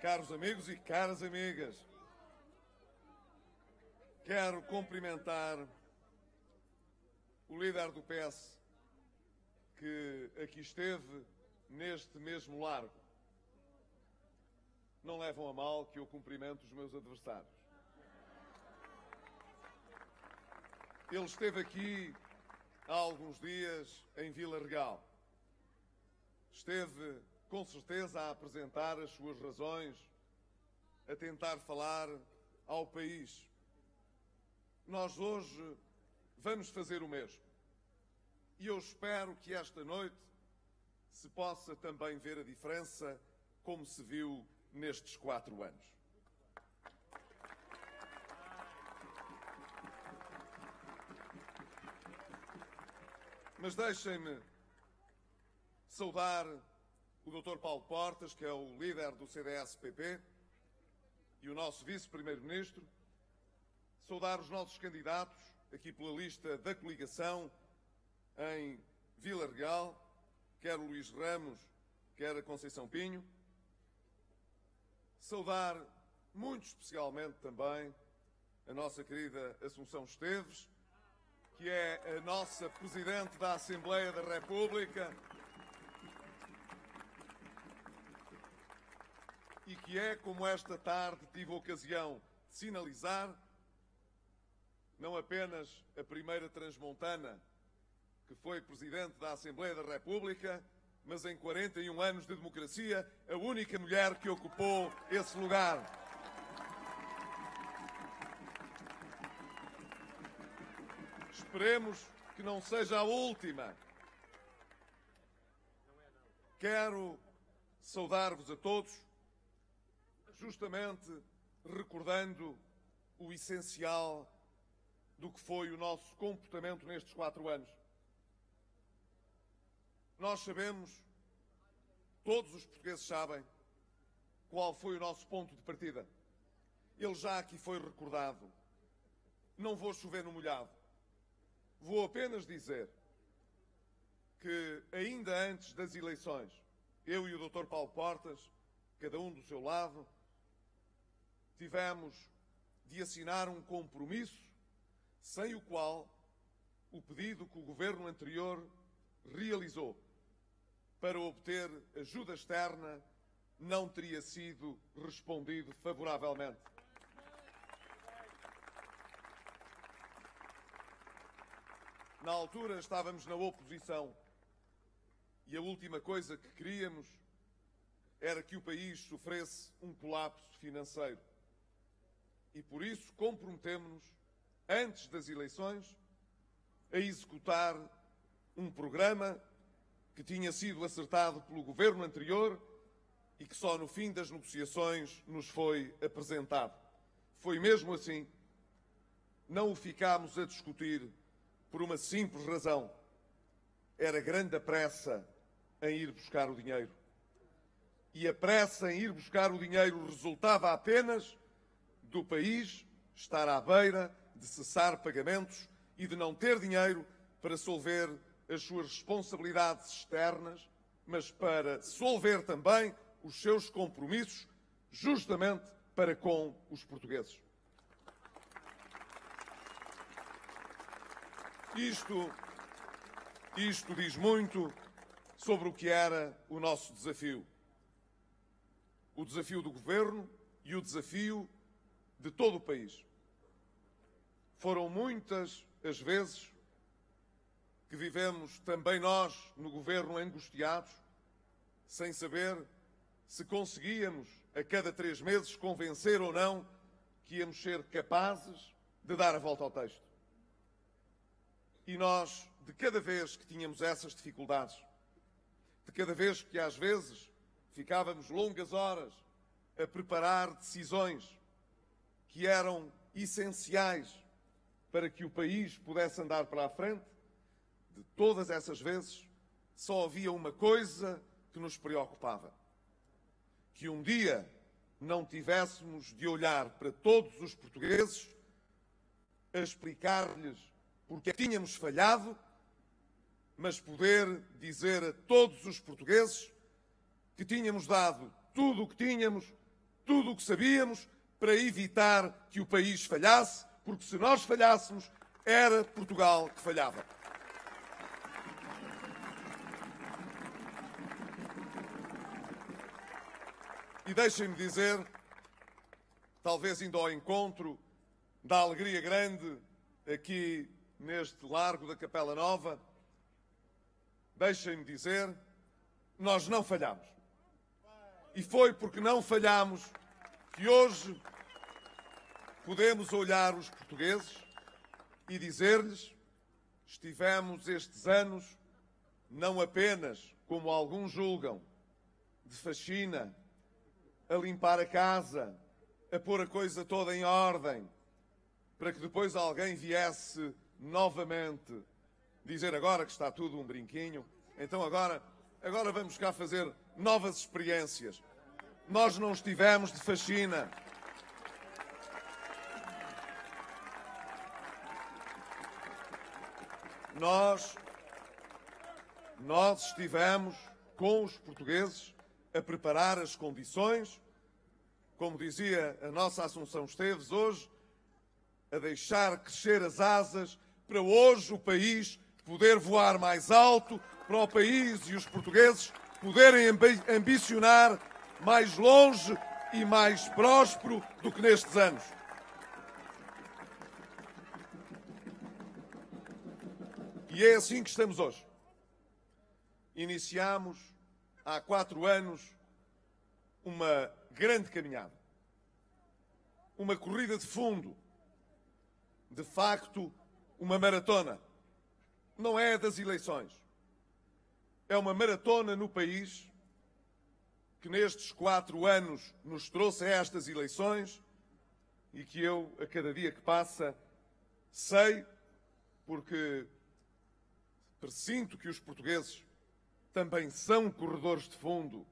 Caros amigos e caras amigas, quero cumprimentar o líder do PS que aqui esteve neste mesmo largo. Não levam a mal que eu cumprimento os meus adversários. Ele esteve aqui há alguns dias em Vila Real. Esteve, com certeza, a apresentar as suas razões, a tentar falar ao país. Nós hoje vamos fazer o mesmo. E eu espero que esta noite se possa também ver a diferença como se viu nestes 4 anos. Mas deixem-me saudar o Dr. Paulo Portas, que é o líder do CDS-PP, e o nosso vice-primeiro-ministro, saudar os nossos candidatos, aqui pela lista da coligação, em Vila Real, quer o Luís Ramos, quer a Conceição Pinho. Saudar muito especialmente também a nossa querida Assunção Esteves, que é a nossa Presidente da Assembleia da República e que é, como esta tarde tive a ocasião de sinalizar, não apenas a primeira transmontana que foi Presidente da Assembleia da República, mas em 41 anos de democracia, a única mulher que ocupou esse lugar. Esperemos que não seja a última. Quero saudar-vos a todos, justamente recordando o essencial do que foi o nosso comportamento nestes 4 anos. Nós sabemos, todos os portugueses sabem, qual foi o nosso ponto de partida. Ele já aqui foi recordado. Não vou chover no molhado. Vou apenas dizer que, ainda antes das eleições, eu e o Dr. Paulo Portas, cada um do seu lado, tivemos de assinar um compromisso sem o qual o pedido que o governo anterior realizou para obter ajuda externa não teria sido respondido favoravelmente. Na altura estávamos na oposição e a última coisa que queríamos era que o país sofresse um colapso financeiro. E por isso comprometemos-nos, antes das eleições, a executar um programa que tinha sido acertado pelo governo anterior e que só no fim das negociações nos foi apresentado. Foi mesmo assim. Não o ficámos a discutir por uma simples razão. Era grande a pressa em ir buscar o dinheiro. E a pressa em ir buscar o dinheiro resultava apenas do país estar à beira de cessar pagamentos e de não ter dinheiro para solver as suas responsabilidades externas, mas para solver também os seus compromissos, justamente para com os portugueses. Isto diz muito sobre o que era o nosso desafio. O desafio do governo e o desafio de todo o país. Foram muitas as vezes que vivemos também nós no governo angustiados, sem saber se conseguíamos a cada 3 meses convencer ou não que íamos ser capazes de dar a volta ao texto. E nós, de cada vez que tínhamos essas dificuldades, de cada vez que às vezes ficávamos longas horas a preparar decisões que eram essenciais para que o país pudesse andar para a frente, de todas essas vezes, só havia uma coisa que nos preocupava: que um dia não tivéssemos de olhar para todos os portugueses a explicar-lhes porque tínhamos falhado, mas poder dizer a todos os portugueses que tínhamos dado tudo o que tínhamos tudo o que sabíamos para evitar que o país falhasse, porque se nós falhássemos, era Portugal que falhava. E deixem-me dizer, talvez indo ao encontro da alegria grande aqui neste Largo da Capela Nova, deixem-me dizer, nós não falhamos. E foi porque não falhamos que hoje podemos olhar os portugueses e dizer-lhes: estivemos estes anos não apenas, como alguns julgam, de faxina, a limpar a casa, a pôr a coisa toda em ordem, para que depois alguém viesse novamente dizer agora que está tudo um brinquinho, então agora vamos cá fazer novas experiências. Nós não estivemos de faxina. Nós estivemos com os portugueses a preparar as condições, como dizia a nossa Assunção Esteves hoje, a deixar crescer as asas para hoje o país poder voar mais alto, para o país e os portugueses poderem ambicionar mais longe e mais próspero do que nestes anos. E é assim que estamos hoje. Iniciámos há 4 anos uma grande caminhada, uma corrida de fundo, de facto uma maratona. Não é das eleições. É uma maratona no país que nestes 4 anos nos trouxe a estas eleições e que eu, a cada dia que passa, sei, porque presinto que os portugueses também são corredores de fundo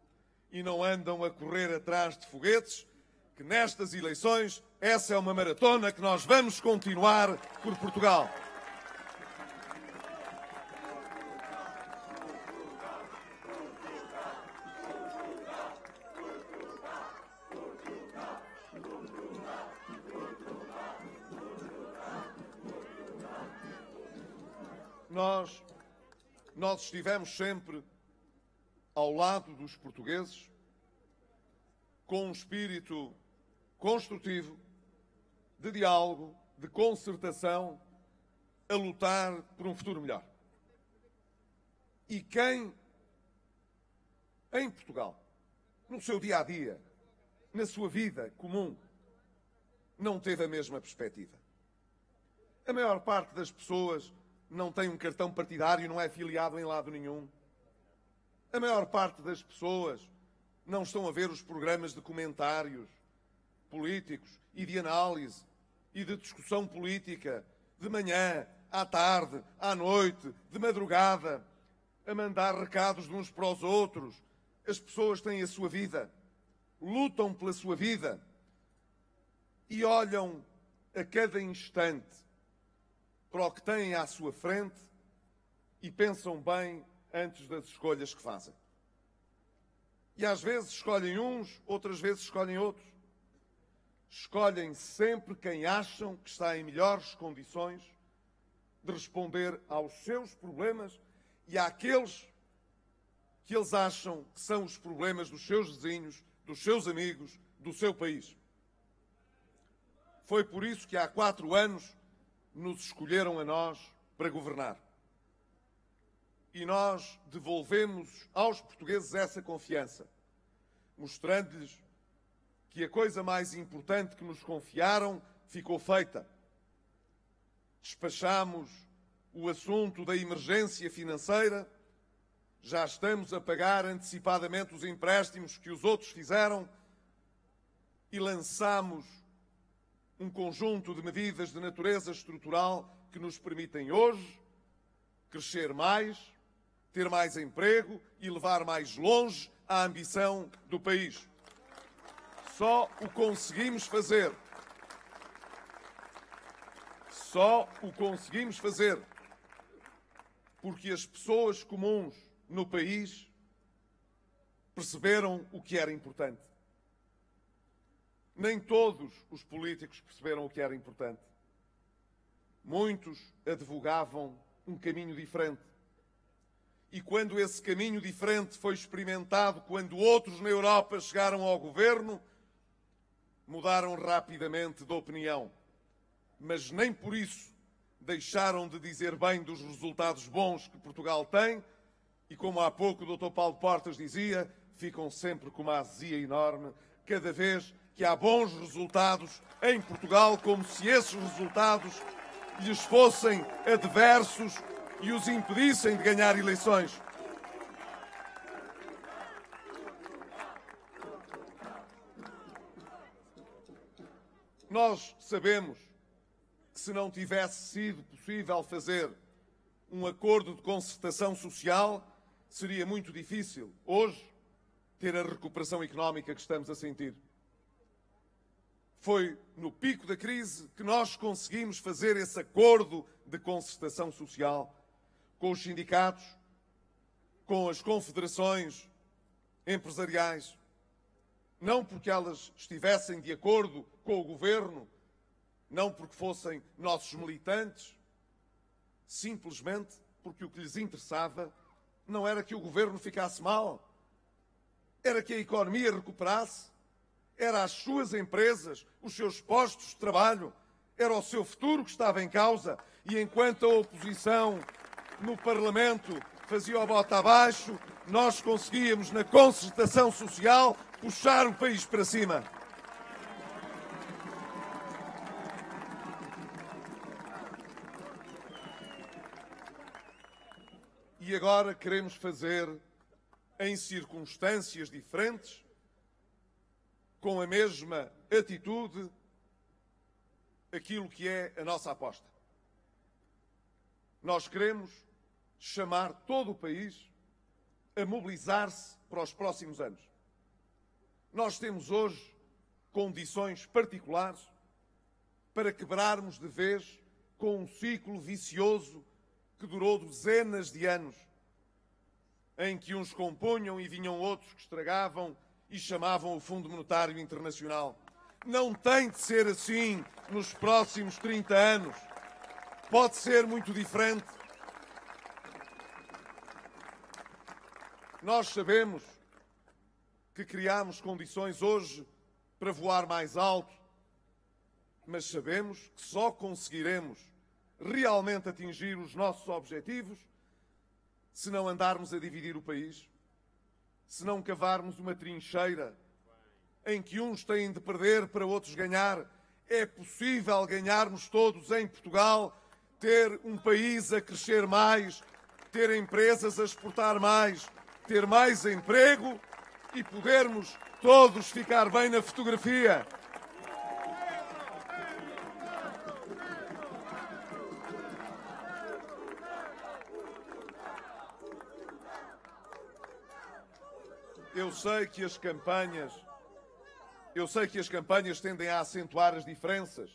e não andam a correr atrás de foguetes, que nestas eleições essa é uma maratona que nós vamos continuar por Portugal. Nós estivemos sempre ao lado dos portugueses com um espírito construtivo, de diálogo, de concertação, a lutar por um futuro melhor. E quem, em Portugal, no seu dia-a-dia, na sua vida comum, não teve a mesma perspectiva? A maior parte das pessoas não tem um cartão partidário, não é filiado em lado nenhum. A maior parte das pessoas não estão a ver os programas de comentários políticos e de análise e de discussão política de manhã, à tarde, à noite, de madrugada, a mandar recados de uns para os outros. As pessoas têm a sua vida, lutam pela sua vida e olham a cada instante para o que têm à sua frente e pensam bem antes das escolhas que fazem. E às vezes escolhem uns, outras vezes escolhem outros. Escolhem sempre quem acham que está em melhores condições de responder aos seus problemas e àqueles que eles acham que são os problemas dos seus vizinhos, dos seus amigos, do seu país. Foi por isso que há 4 anos nos escolheram a nós para governar. E nós devolvemos aos portugueses essa confiança, mostrando-lhes que a coisa mais importante que nos confiaram ficou feita. Despachámos o assunto da emergência financeira, já estamos a pagar antecipadamente os empréstimos que os outros fizeram e lançámos um conjunto de medidas de natureza estrutural que nos permitem hoje crescer mais, ter mais emprego e levar mais longe a ambição do país. Só o conseguimos fazer. Só o conseguimos fazer porque as pessoas comuns no país perceberam o que era importante. Nem todos os políticos perceberam o que era importante. Muitos advogavam um caminho diferente. E quando esse caminho diferente foi experimentado, quando outros na Europa chegaram ao governo, mudaram rapidamente de opinião. Mas nem por isso deixaram de dizer bem dos resultados bons que Portugal tem e, como há pouco o Dr. Paulo Portas dizia, ficam sempre com uma azia enorme cada vez que há bons resultados em Portugal, como se esses resultados lhes fossem adversos e os impedissem de ganhar eleições. Nós sabemos que se não tivesse sido possível fazer um acordo de concertação social, seria muito difícil hoje ter a recuperação económica que estamos a sentir. Foi no pico da crise que nós conseguimos fazer esse acordo de concertação social com os sindicatos, com as confederações empresariais, não porque elas estivessem de acordo com o governo, não porque fossem nossos militantes, simplesmente porque o que lhes interessava não era que o governo ficasse mal, era que a economia recuperasse, era as suas empresas, os seus postos de trabalho, era o seu futuro que estava em causa. E enquanto a oposição no Parlamento fazia o bota abaixo, nós conseguíamos, na concertação social, puxar o país para cima. E agora queremos fazer, em circunstâncias diferentes, com a mesma atitude, aquilo que é a nossa aposta. Nós queremos chamar todo o país a mobilizar-se para os próximos anos. Nós temos hoje condições particulares para quebrarmos de vez com um ciclo vicioso que durou dezenas de anos, em que uns compunham e vinham outros que estragavam e chamavam o Fundo Monetário Internacional. Não tem de ser assim nos próximos 30 anos. Pode ser muito diferente. Nós sabemos que criamos condições hoje para voar mais alto, mas sabemos que só conseguiremos realmente atingir os nossos objetivos se não andarmos a dividir o país, se não cavarmos uma trincheira em que uns têm de perder para outros ganhar. É possível ganharmos todos em Portugal, ter um país a crescer mais, ter empresas a exportar mais, ter mais emprego e podermos todos ficar bem na fotografia. Eu sei que as campanhas tendem a acentuar as diferenças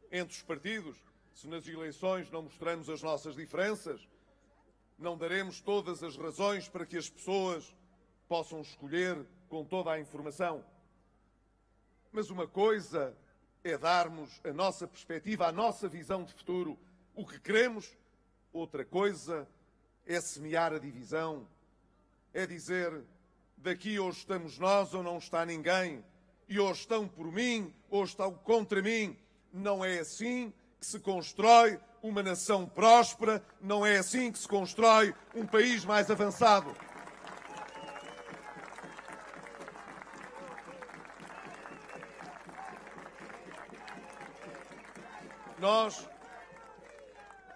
entre os partidos. Se nas eleições não mostramos as nossas diferenças, não daremos todas as razões para que as pessoas possam escolher com toda a informação. Mas uma coisa é darmos a nossa perspectiva, a nossa visão de futuro, o que queremos. Outra coisa é semear a divisão, é dizer: daqui ou estamos nós ou não está ninguém, e ou estão por mim ou estão contra mim. Não é assim que se constrói uma nação próspera, não é assim que se constrói um país mais avançado.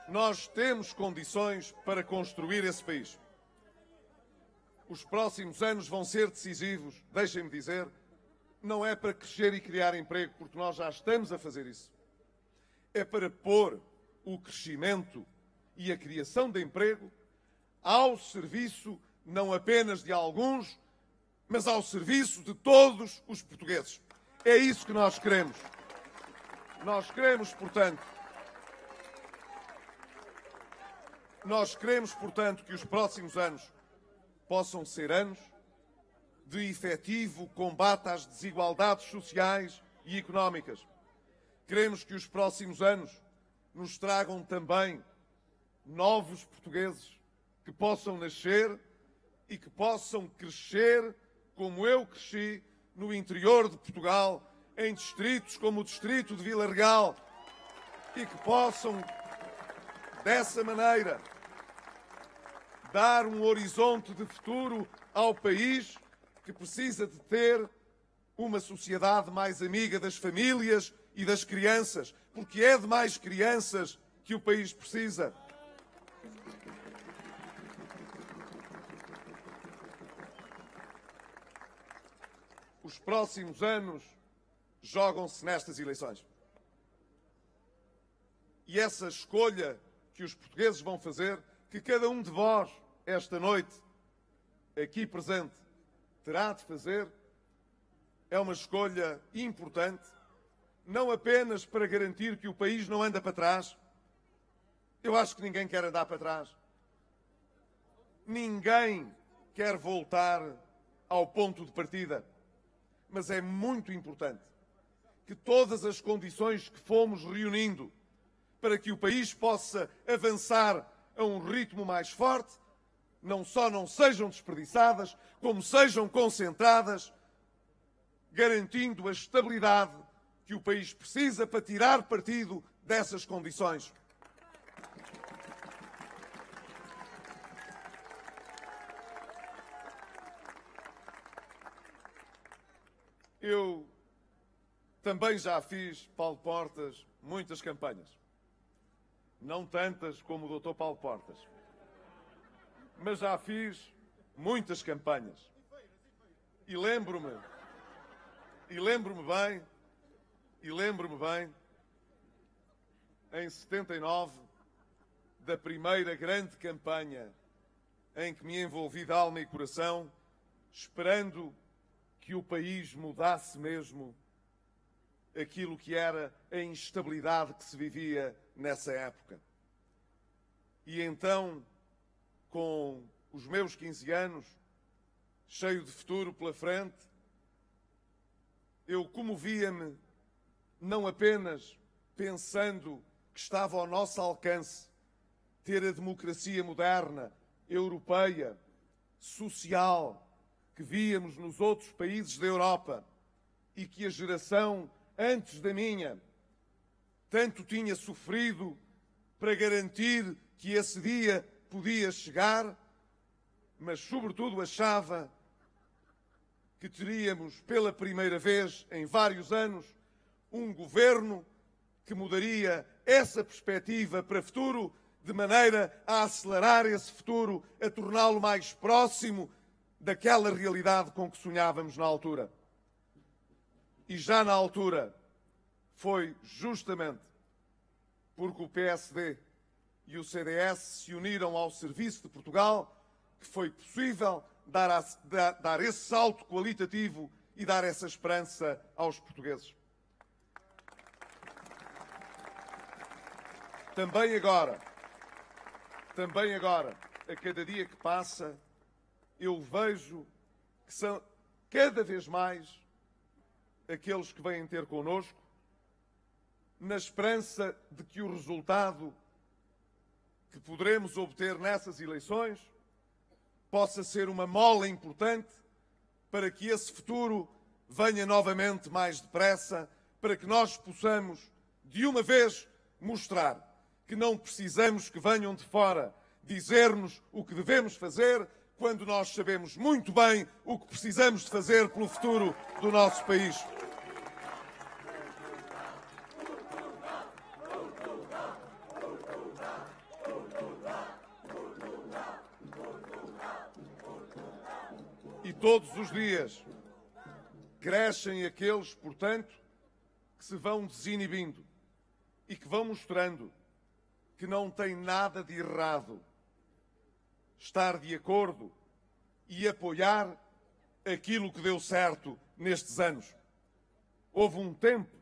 Nós temos condições para construir esse país. Os próximos anos vão ser decisivos, deixem-me dizer, não é para crescer e criar emprego, porque nós já estamos a fazer isso. É para pôr o crescimento e a criação de emprego ao serviço não apenas de alguns, mas ao serviço de todos os portugueses. É isso que nós queremos. Nós queremos, portanto, que os próximos anos possam ser anos de efetivo combate às desigualdades sociais e económicas. Queremos que os próximos anos nos tragam também novos portugueses que possam nascer e que possam crescer como eu cresci no interior de Portugal, em distritos como o distrito de Vila Real, e que possam, dessa maneira, dar um horizonte de futuro ao país, que precisa de ter uma sociedade mais amiga das famílias e das crianças, porque é de mais crianças que o país precisa. Os próximos anos jogam-se nestas eleições. E essa escolha que os portugueses vão fazer, que cada um de vós, esta noite, aqui presente, terá de fazer, é uma escolha importante, não apenas para garantir que o país não anda para trás. Eu acho que ninguém quer andar para trás. Ninguém quer voltar ao ponto de partida. Mas é muito importante que todas as condições que fomos reunindo para que o país possa avançar a um ritmo mais forte, não só não sejam desperdiçadas, como sejam concentradas, garantindo a estabilidade que o país precisa para tirar partido dessas condições. Eu também já fiz, Paulo Portas, muitas campanhas. Não tantas como o Dr. Paulo Portas. Mas já fiz muitas campanhas. E lembro-me bem, em 79, da primeira grande campanha em que me envolvi de alma e coração, esperando que o país mudasse mesmo aquilo que era a instabilidade que se vivia nessa época. E então, com os meus 15 anos, cheio de futuro pela frente, eu comovia-me não apenas pensando que estava ao nosso alcance ter a democracia moderna, europeia, social, que víamos nos outros países da Europa e que a geração antes da minha tanto tinha sofrido para garantir que esse dia podia chegar, mas sobretudo achava que teríamos pela primeira vez em vários anos um governo que mudaria essa perspectiva para o futuro, de maneira a acelerar esse futuro, a torná-lo mais próximo daquela realidade com que sonhávamos na altura. E já na altura foi justamente porque o PSD e o CDS se uniram ao serviço de Portugal que foi possível dar esse salto qualitativo e dar essa esperança aos portugueses. Também agora, a cada dia que passa, eu vejo que são cada vez mais aqueles que vêm ter connosco, na esperança de que o resultado que poderemos obter nessas eleições possa ser uma mola importante para que esse futuro venha novamente mais depressa, para que nós possamos, de uma vez, mostrar que não precisamos que venham de fora dizer-nos o que devemos fazer, quando nós sabemos muito bem o que precisamos de fazer pelo futuro do nosso país. E todos os dias crescem aqueles, portanto, que se vão desinibindo e que vão mostrando que não tem nada de errado estar de acordo e apoiar aquilo que deu certo nestes anos. Houve um tempo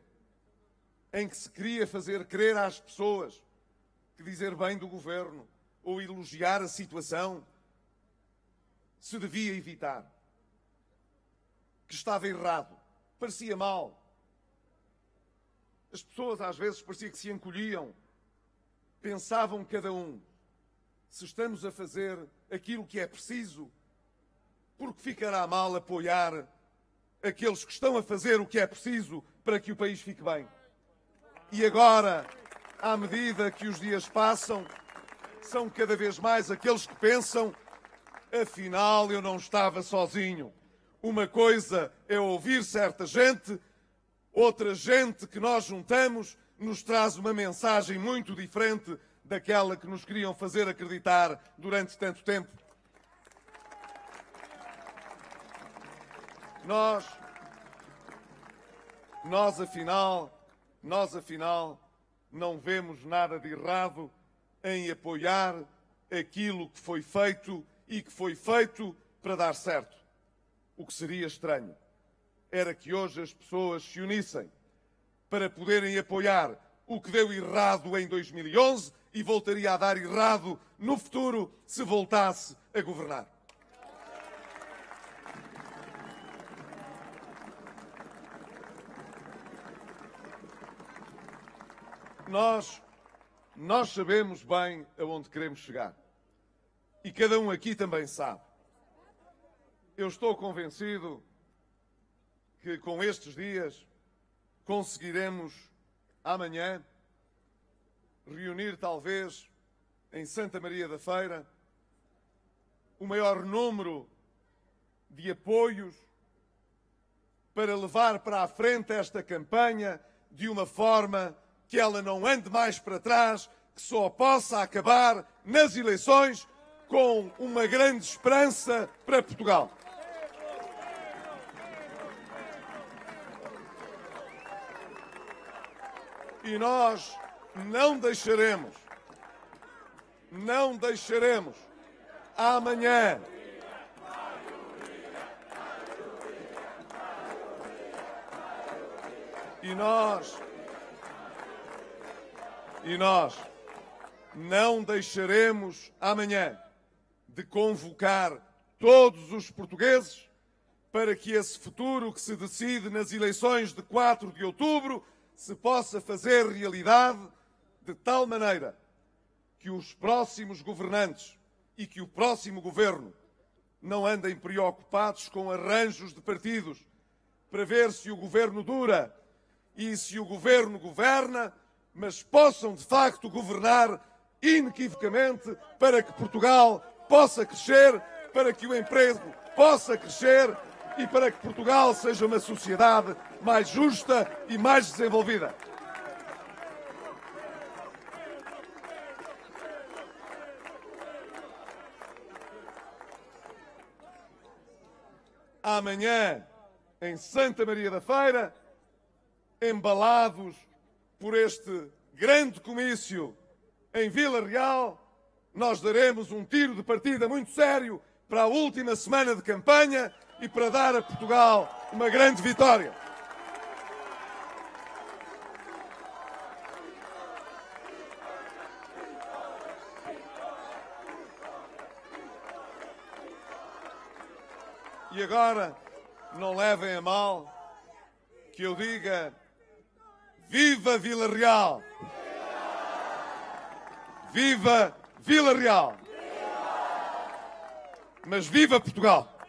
em que se queria fazer crer às pessoas que dizer bem do governo ou elogiar a situação se devia evitar, que estava errado, parecia mal. As pessoas às vezes parecia que se encolhiam, pensavam cada um se estamos a fazer aquilo que é preciso, porque ficará mal apoiar aqueles que estão a fazer o que é preciso para que o país fique bem. E agora, à medida que os dias passam, são cada vez mais aqueles que pensam: afinal, eu não estava sozinho. Uma coisa é ouvir certa gente, outra gente que nós juntamos nos traz uma mensagem muito diferente daquela que nos queriam fazer acreditar durante tanto tempo. Nós afinal, não vemos nada de errado em apoiar aquilo que foi feito e que foi feito para dar certo. O que seria estranho era que hoje as pessoas se unissem para poderem apoiar o que deu errado em 2011 e voltaria a dar errado no futuro se voltasse a governar. Nós sabemos bem aonde queremos chegar. E cada um aqui também sabe. Eu estou convencido que com estes dias conseguiremos amanhã reunir talvez em Santa Maria da Feira o maior número de apoios para levar para a frente esta campanha de uma forma que ela não ande mais para trás, que só possa acabar nas eleições com uma grande esperança para Portugal. E nós não deixaremos amanhã e nós não deixaremos amanhã de convocar todos os portugueses para que esse futuro que se decide nas eleições de 4 de outubro se possa fazer realidade de tal maneira que os próximos governantes e que o próximo governo não andem preocupados com arranjos de partidos para ver se o governo dura e se o governo governa, mas possam de facto governar inequivocamente para que Portugal possa crescer, para que o emprego possa crescer e para que Portugal seja uma sociedade mais justa e mais desenvolvida. Amanhã, em Santa Maria da Feira, embalados por este grande comício em Vila Real, nós daremos um tiro de partida muito sério para a última semana de campanha e para dar a Portugal uma grande vitória. E agora, não levem a mal que eu diga: viva Vila Real! Viva Vila Real! Mas viva Portugal!